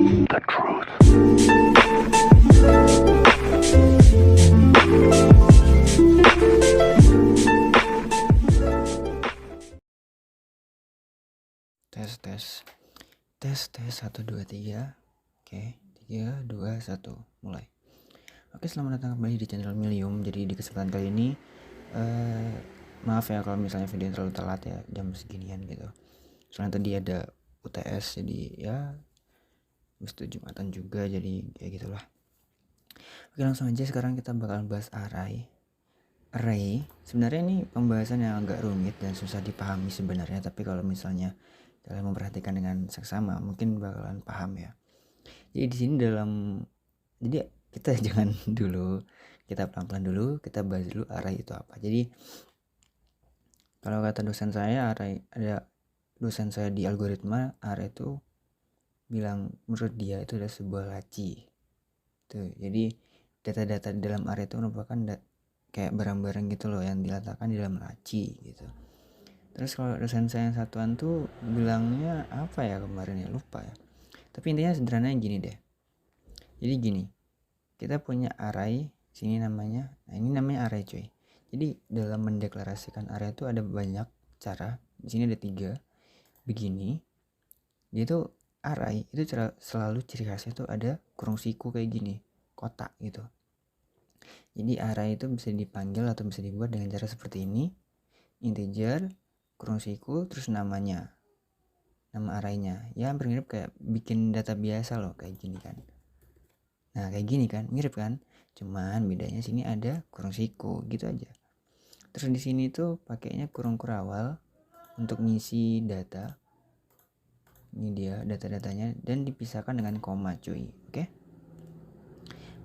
The truth. Tes 1 2 3. Oke, 3 2 1 mulai. Oke, selamat datang kembali di channel Milium. Jadi di kesempatan kali ini maaf ya kalau misalnya video terlalu telat ya, jam seginian gitu. Soalnya tadi ada UTS, jadi ya habis itu Jumatan juga, jadi kayak gitulah. Oke, langsung aja sekarang kita bakalan bahas array. Sebenarnya ini pembahasan yang agak rumit dan susah dipahami sebenarnya, tapi kalau misalnya kalian memperhatikan dengan seksama mungkin bakalan paham ya. Jadi di sini jadi kita jangan dulu, kita pelan-pelan dulu, kita bahas dulu array itu apa. Jadi kalau kata dosen saya, dosen saya di algoritma, array itu bilang menurut dia itu adalah sebuah laci. Tuh, jadi data-data di dalam array itu merupakan kayak barang-barang gitu loh yang diletakkan di dalam laci gitu. Terus kalau dosen saya yang satuan tuh bilangnya apa ya kemarin ya, lupa ya. Tapi intinya sederhananya gini deh. Jadi gini, kita punya array ini namanya array cuy. Jadi dalam mendeklarasikan array itu ada banyak cara. Di sini ada 3. Begini, dia tuh array itu selalu ciri khasnya tuh ada kurung siku kayak gini, kotak gitu. Jadi array itu bisa dipanggil atau bisa dibuat dengan cara seperti ini: integer, kurung siku, terus nama arraynya. Ya hampir mirip kayak bikin data biasa loh, kayak gini kan. Nah kayak gini kan, mirip kan? Cuman bedanya sini ada kurung siku gitu aja. Terus di sini tuh pakainya kurung kurawal untuk ngisi data. Ini dia data-datanya dan dipisahkan dengan koma cuy. Oke.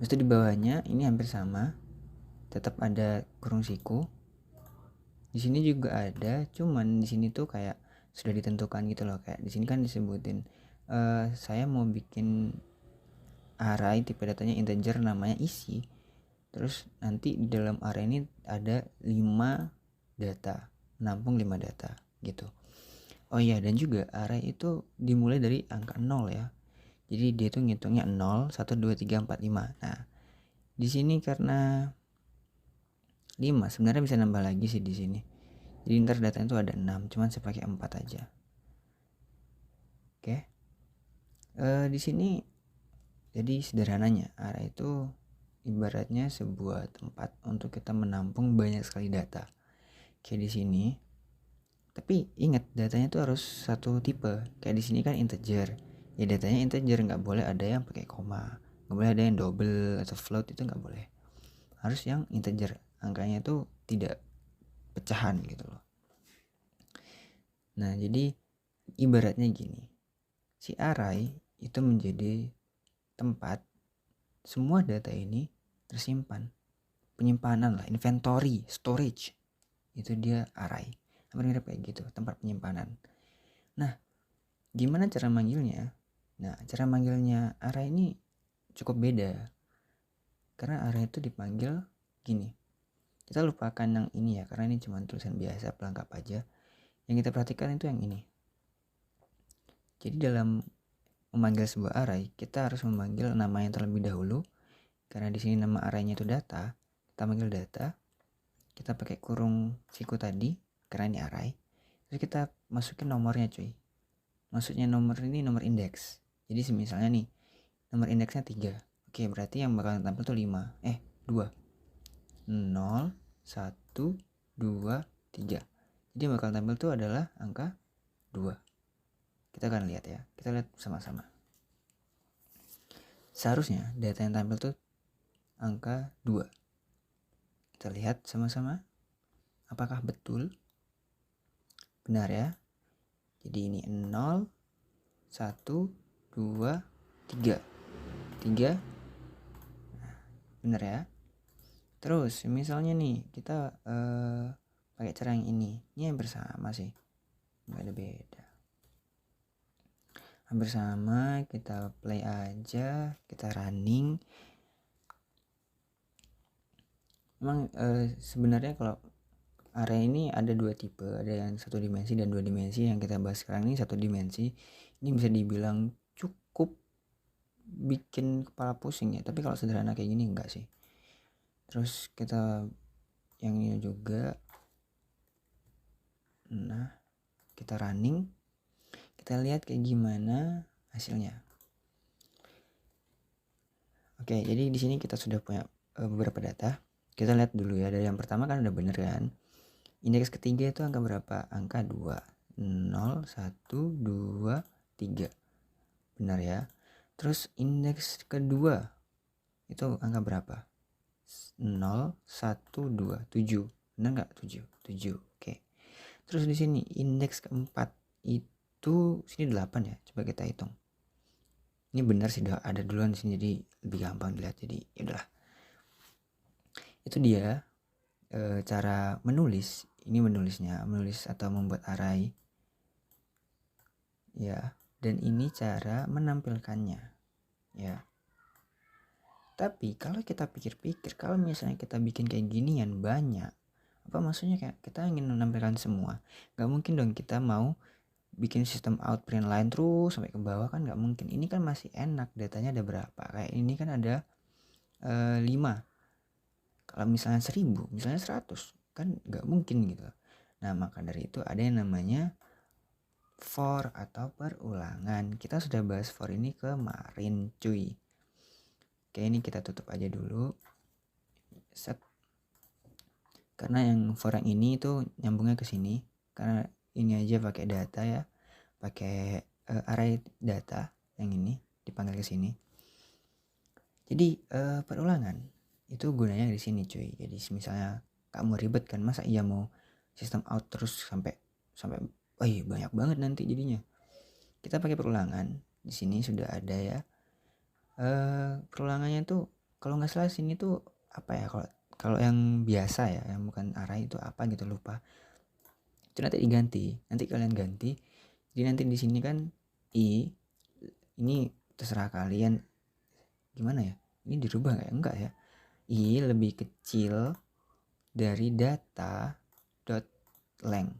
Terus itu di bawahnya ini hampir sama. Tetap ada kurung siku. Di sini juga ada, cuman di sini tuh kayak sudah ditentukan gitu loh, kayak di sini kan disebutin saya mau bikin array tipe datanya integer namanya isi. Terus nanti di dalam array ini ada 5 data, menampung 5 data gitu. Oh iya, dan juga array itu dimulai dari angka 0 ya. Jadi dia tuh ngitungnya 0, 1, 2, 3, 4, 5. Nah, di sini karena 5 sebenarnya bisa nambah lagi sih di sini. Jadi ntar datanya tuh ada 6, cuman saya pakai 4 aja. Oke. Di sini jadi sederhananya array itu ibaratnya sebuah tempat untuk kita menampung banyak sekali data. Kayak di sini. Tapi ingat, datanya tuh harus satu tipe. Kayak di sini kan integer. Ya datanya integer, nggak boleh ada yang pakai koma, nggak boleh ada yang double atau float, itu nggak boleh. Harus yang integer, angkanya tuh tidak pecahan gitu loh. Nah jadi ibaratnya gini, si array itu menjadi tempat semua data ini tersimpan, penyimpanan lah, inventory, storage, itu dia array. Hampir mirip kayak gitu, tempat penyimpanan. Nah gimana cara manggilnya? Nah cara manggilnya array ini cukup beda, karena array itu dipanggil gini. Kita lupakan yang ini ya, karena ini cuma tulisan biasa pelengkap aja. Yang kita perhatikan itu yang ini. Jadi dalam memanggil sebuah array, kita harus memanggil nama yang terlebih dahulu. Karena di sini nama arraynya itu data, kita panggil data. Kita pakai kurung siku tadi, karena ini array. Terus kita masukin nomornya cuy. Maksudnya nomor ini nomor indeks. Jadi misalnya nih, nomor indeksnya 3. Oke, berarti yang bakal tampil tuh 5. 2. 0, 1, 2, 3. Jadi yang bakal tampil tuh adalah angka 2. Kita akan lihat ya. Kita lihat sama-sama. Seharusnya data yang tampil tuh angka 2. Kita lihat sama-sama. Apakah betul? Benar ya. Jadi ini 0, 1, 2, 3. 3. Nah, benar ya. Terus misalnya nih kita pakai cara yang ini. Ini hampir sama sih. Nggak ada beda. Hampir sama, kita play aja, kita running. Memang sebenarnya kalau array ini ada 2 tipe, ada yang 1 dimensi dan 2 dimensi. Yang kita bahas sekarang ini 1 dimensi. Ini bisa dibilang cukup bikin kepala pusing ya, tapi kalau sederhana kayak gini enggak sih. Terus kita yang ini juga, nah kita running, kita lihat kayak gimana hasilnya. Oke, jadi di sini kita sudah punya beberapa data. Kita lihat dulu ya, dari yang pertama kan udah bener kan. Indeks ketiga itu angka berapa? Angka 2. 0, 1, 2, 3. Benar ya. Terus indeks kedua itu angka berapa? 0, 1, 2, 7. Benar nggak? 7. 7. Oke. Terus di sini indeks keempat itu sini 8 ya. Coba kita hitung. Ini benar sih, udah ada duluan di sini, jadi lebih gampang dilihat. Jadi ya udahlah. Itu dia cara menulis. Ini menulis atau membuat array. Ya, dan ini cara menampilkannya. Ya. Tapi kalau kita pikir-pikir, kalau misalnya kita bikin kayak ginian banyak, apa maksudnya, kayak kita ingin menampilkan semua, nggak mungkin dong kita mau bikin sistem out print line terus sampai ke bawah, kan nggak mungkin. Ini kan masih enak, datanya ada berapa, kayak ini kan ada 5. Kalau misalnya 1000, misalnya 100, kan nggak mungkin gitu. Nah, maka dari itu ada yang namanya for atau perulangan. Kita sudah bahas for ini kemarin cuy. Oke, ini kita tutup aja dulu. Set. Karena yang for yang ini itu nyambungnya ke sini. Karena ini aja pakai data ya. Pakai array data yang ini dipanggil ke sini. Jadi perulangan itu gunanya di sini cuy. Jadi misalnya kamu ribet kan, masa iya mau sistem out terus sampai banyak banget nanti jadinya. Kita pakai perulangan. Di sini sudah ada ya. Perulangannya tuh kalau nggak salah sini tuh apa ya, kalau yang biasa ya, yang bukan array itu apa gitu, lupa. Itu nanti diganti, nanti kalian ganti. Jadi nanti di sini kan i, ini terserah kalian gimana ya, ini dirubah nggak ya, enggak ya, i lebih kecil dari data dot length.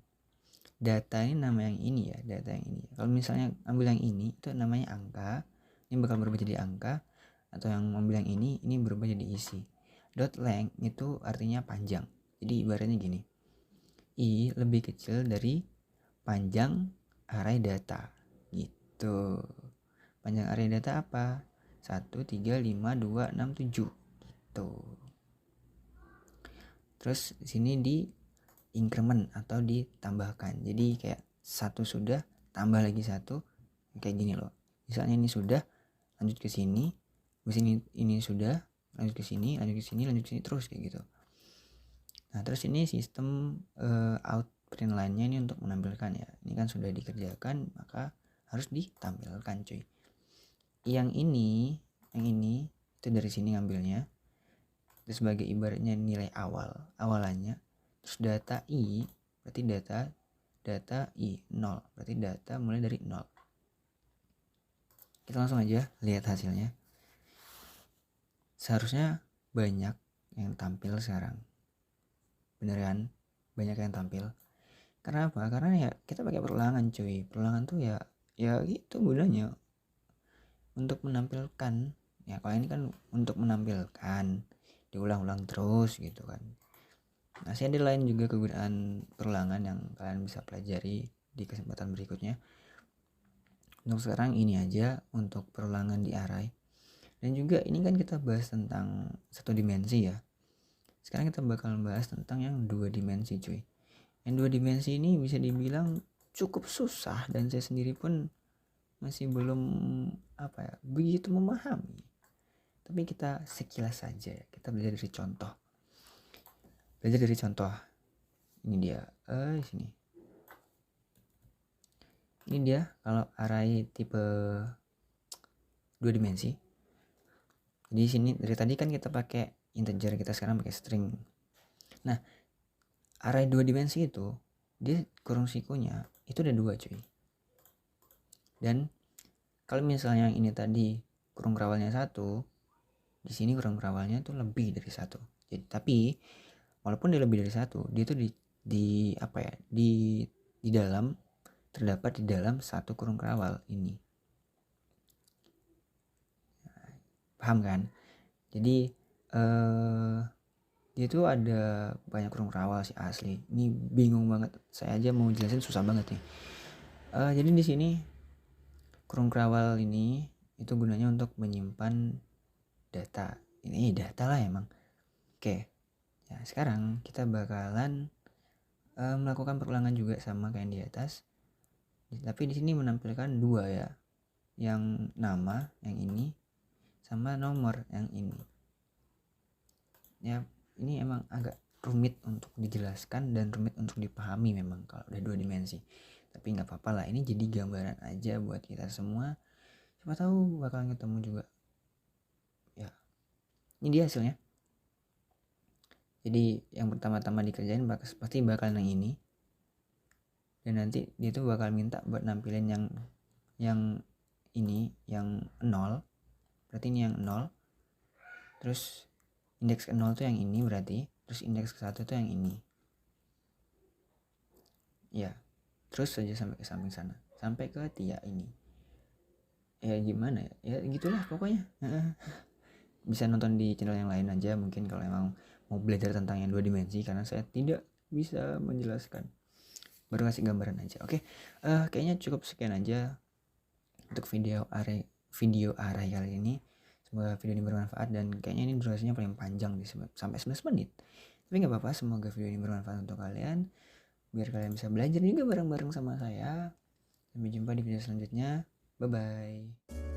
Data ini nama yang ini ya, data yang ini. Kalau misalnya ambil yang ini itu namanya angka, ini bakal berubah jadi angka. Atau yang ambil yang ini berubah jadi isi. Dot length itu artinya panjang. Jadi ibaratnya gini, i lebih kecil dari panjang array data gitu. Panjang array data apa? 1, 3, 5, 2, 6, 7 gitu. Terus di sini di increment atau ditambahkan. Jadi kayak 1 sudah, tambah lagi 1, kayak gini loh. Misalnya ini sudah, lanjut ke sini. Habis ini sudah, lanjut ke sini, lanjut ke sini, lanjut ke sini, terus kayak gitu. Nah, terus ini sistem out print line-nya ini untuk menampilkan ya. Ini kan sudah dikerjakan, maka harus ditampilkan cuy. Yang ini itu dari sini ngambilnya. Itu sebagai ibaratnya nilai awalannya. Terus data i berarti data i 0, berarti data mulai dari 0. Kita langsung aja lihat hasilnya. Seharusnya banyak yang tampil sekarang. Bener kan? Banyak yang tampil. Karena apa? Karena ya kita pakai perulangan cuy. Perulangan tuh ya gitu gunanya. Untuk menampilkan. Ya kalau ini kan untuk menampilkan, diulang-ulang terus gitu kan. Nah, ada lain juga kegunaan perulangan yang kalian bisa pelajari di kesempatan berikutnya. Untuk sekarang ini aja untuk perulangan di array. Dan juga ini kan kita bahas tentang satu dimensi ya. Sekarang kita bakal bahas tentang yang 2 dimensi cuy. Yang 2 dimensi ini bisa dibilang cukup susah, dan saya sendiri pun masih belum begitu memahami. Tapi kita sekilas saja ya. Kita belajar dari contoh. Ini dia. Sini. Ini dia kalau array tipe 2 dimensi. Di sini dari tadi kan kita pakai integer, kita sekarang pakai string. Nah, array 2 dimensi itu dia kurung sikunya itu ada 2 cuy. Dan kalau misalnya yang ini tadi kurung kerawalnya 1, di sini kurung kerawalnya itu lebih dari 1. Jadi tapi walaupun dia lebih dari 1, dia itu di dalam terdapat di dalam 1 kurung kerawal ini. paham kan? Jadi dia tuh ada banyak kurung rawal sih asli. Ini bingung banget. Saya aja mau jelasin susah banget nih. Jadi di sini kurung rawal ini itu gunanya untuk menyimpan data. Ini data lah emang. Oke. Ya, sekarang kita bakalan melakukan perulangan juga sama kayak di atas. Tapi di sini menampilkan dua ya. Yang nama yang ini sama nomor yang ini. Ya, ini emang agak rumit untuk dijelaskan dan rumit untuk dipahami memang kalau udah 2 dimensi. Tapi nggak apa-apa lah, ini jadi gambaran aja buat kita semua. Siapa tahu bakalan ketemu juga. Ya, ini dia hasilnya. Jadi yang pertama-tama dikerjain pasti bakal yang ini. Dan nanti dia tuh bakal minta buat nampilin yang ini, yang 0. Berarti ini yang 0. Terus indeks ke 0 tuh yang ini berarti. Terus indeks ke 1 tuh yang ini. Ya, terus saja sampai ke samping sana. Sampai ke Tia ini. Ya gimana ya? Ya gitulah pokoknya. Bisa nonton di channel yang lain aja mungkin kalau emang mau belajar tentang yang 2 dimensi. Karena saya tidak bisa menjelaskan. Baru kasih gambaran aja. Oke, kayaknya cukup sekian aja untuk video array kali ini. Semoga video ini bermanfaat dan kayaknya ini durasinya paling panjang sampai 11 menit. Tapi nggak apa-apa, semoga video ini bermanfaat untuk kalian biar kalian bisa belajar juga bareng-bareng sama saya. Sampai jumpa di video selanjutnya. Bye bye.